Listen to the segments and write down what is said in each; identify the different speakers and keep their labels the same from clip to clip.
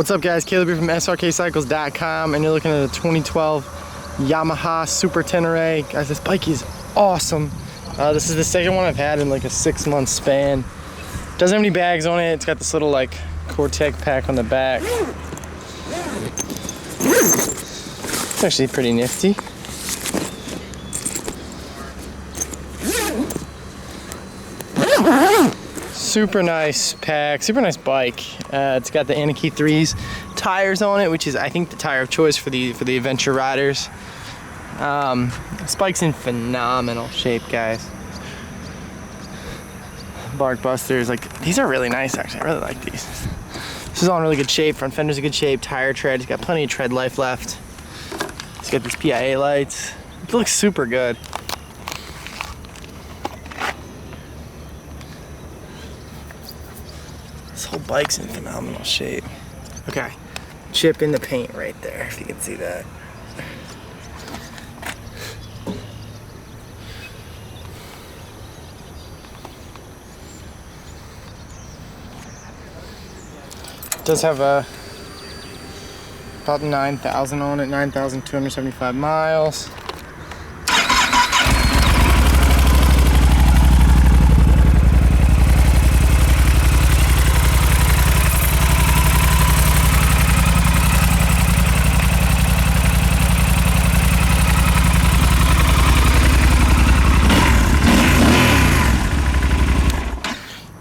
Speaker 1: What's up guys, Caleb here from Srkcycles.com, and you're looking at a 2012 Yamaha Super Tenere. Guys, this bike is awesome. This is the second one I've had in like a 6-month span. Doesn't have any bags on it. It's got this little like Cortec pack on the back. It's actually pretty nifty. Super nice pack, super nice bike. It's got the Anarchy 3s tires on it, which is I think the tire of choice for the adventure riders. This bike's in phenomenal shape, guys. Bark busters, like these are really nice actually. I really like these. This is all in really good shape. Front fender's in good shape. Tire tread, it's got plenty of tread life left. It's got these PIA lights. It looks super good. This whole bike's in phenomenal shape. Okay, chip in the paint right there, if you can see that. It does have about 9,000 on it, 9,275 miles.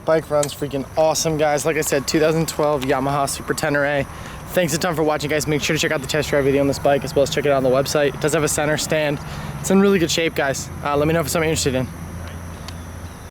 Speaker 1: Bike runs freaking awesome, guys. Like I said, 2012 Yamaha Super Tenere. Thanks a ton for watching, guys. Make sure to check out the test drive video on this bike, as well as check it out on the website. It does have a center stand. It's in really good shape, guys. Let me know if it's something you're interested in.